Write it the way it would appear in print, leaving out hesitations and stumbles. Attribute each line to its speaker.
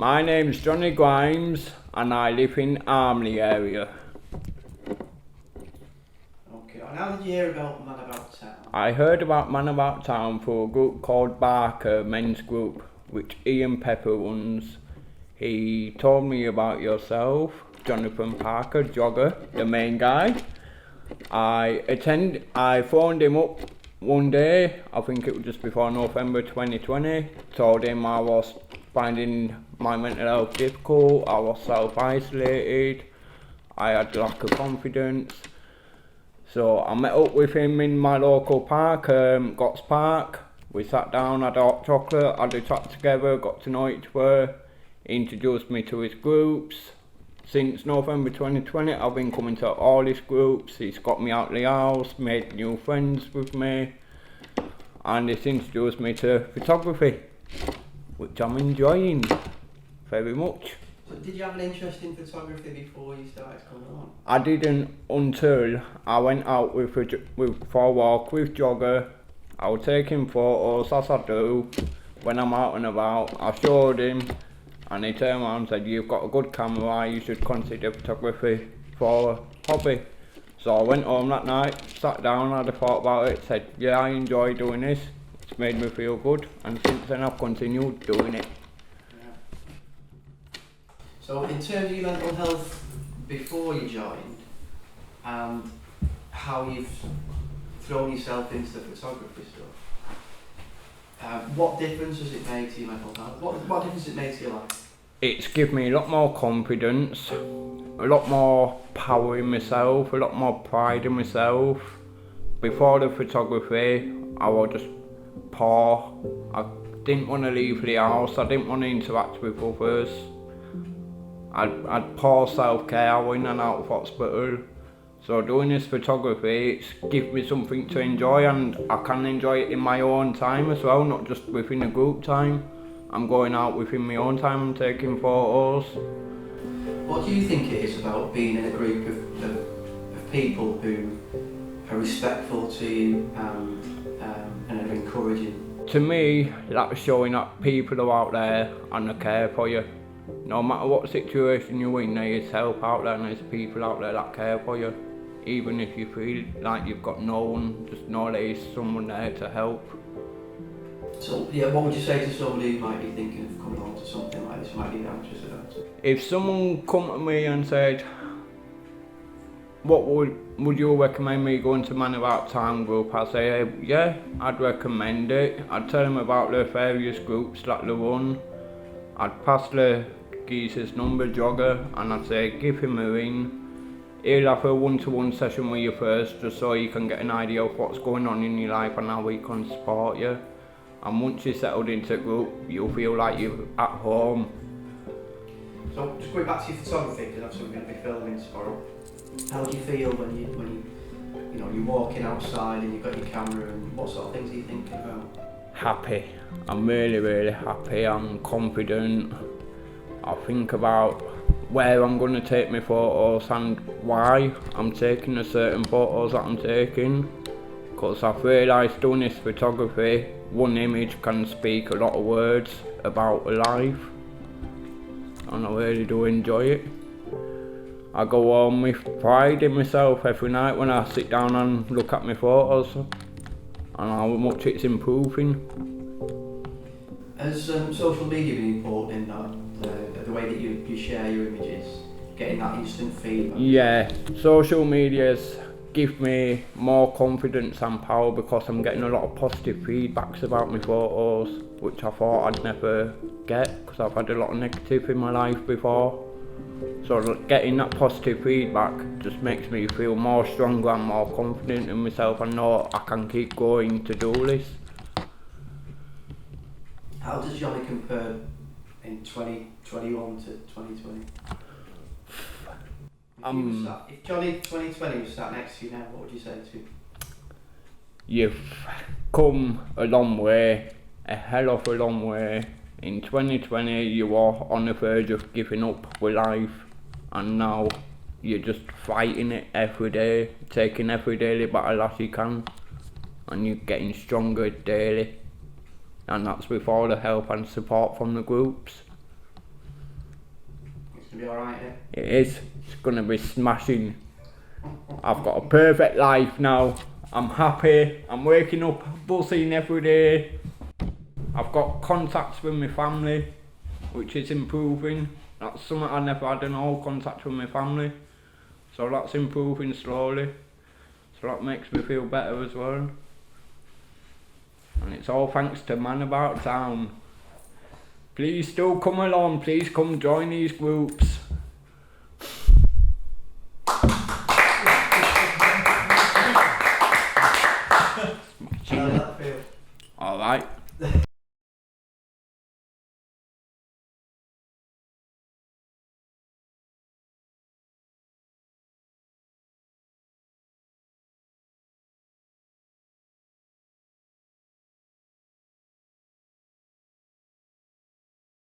Speaker 1: My name's Jonny Grimes and I live in Armley area.
Speaker 2: Okay, and how did you hear about Man About Town?
Speaker 1: I heard about Man About Town through a group called Barker Men's Group, which Ian Pepper runs. He told me about yourself, Jonathan Parker, jogger, the main guy. I phoned him up one day, I think it was just before November 2020, told him I was finding my mental health difficult, I was self-isolated, I had lack of confidence. So I met up with him in my local park, Gotts Park. We sat down, had hot chocolate, had a chat together, got to know each other. He introduced me to his groups. Since November 2020, I've been coming to all his groups. He's got me out of the house, made new friends with me, and he's introduced me to photography, which I'm enjoying very much.
Speaker 2: So did you have an interest in photography before you started coming on?
Speaker 1: I didn't until I went out for a walk with Jogger. I was taking photos as I do when I'm out and about. I showed him and he turned around and said, "You've got a good camera, you should consider photography for a hobby." So I went home that night, sat down, had a thought about it, said, "Yeah, I enjoy doing this. It's made me feel good," and since then I've continued doing it.
Speaker 2: So in terms of your mental health before you joined and how you've thrown yourself into the photography stuff, what difference has it made to your mental health? What difference has it made to your life?
Speaker 1: It's given me a lot more confidence, a lot more power in myself, a lot more pride in myself. Before the photography, I was just poor. I didn't want to leave the house, I didn't want to interact with others. I'd poor self-care, I was in and out of hospital. So doing this photography, it's given me something to enjoy, and I can enjoy it in my own time as well, not just within a group time. I'm going out within my own time and taking photos.
Speaker 2: What do you think it is about being in a group of people who are respectful to you and are encouraging?
Speaker 1: To me, that's showing that people are out there and they care for you. No matter what situation you're in, there's help out there and there's people out there that care for you. Even if you feel like you've got no one, just know there's someone there to help.
Speaker 2: So, yeah, what would you say to somebody who might be thinking of coming on to something like this, might be anxious about it?
Speaker 1: If someone come to me and said, "What would you recommend me going to Man About Town group?" I'd say, yeah, I'd recommend it. I'd tell them about the various groups that they run. I'd pass the geezer's number, Jogger, and I'd say, give him a ring. He'll have a one-to-one session with you first, just so you can get an idea of what's going on in your life and how he can support you. And once you're settled into a group, you'll feel like you're at home.
Speaker 2: So just going back to your photography, because that's what we're going to be filming tomorrow. How do you feel when you're walking outside and you've got your camera, and what sort of things are you thinking about?
Speaker 1: Happy. I'm really, really happy. I'm confident. I think about where I'm going to take my photos and why I'm taking the certain photos that I'm taking. Because I've realised doing this photography, one image can speak a lot of words about a life. And I really do enjoy it. I go home with pride in myself every night when I sit down and look at my photos and how much it's improving.
Speaker 2: Has social media been important in that, the way that you share your images, getting that instant feedback?
Speaker 1: Yeah, social media's give me more confidence and power because I'm getting a lot of positive feedbacks about my photos, which I thought I'd never get because I've had a lot of negative in my life before. So getting that positive feedback just makes me feel more stronger and more confident in myself and know I can keep going to do this.
Speaker 2: How does Jonny compare in 2021 to 2020? If Jonny 2020 was sat next to you now, what would you say to him?
Speaker 1: You've come a long way, a hell of a long way. In 2020 you were on the verge of giving up with life, and now you're just fighting it every day, taking every daily battle as you can, and you're getting stronger daily. And that's with all the help and support from the groups.
Speaker 2: gonna be alright, eh?
Speaker 1: It is. It's gonna be smashing. I've got a perfect life now. I'm happy. I'm waking up, buzzing every day. I've got contacts with my family, which is improving. That's something I never had in all, contact with my family. So that's improving slowly. So that makes me feel better as well. And it's all thanks to Man About Town. Please do come along, please come join these groups.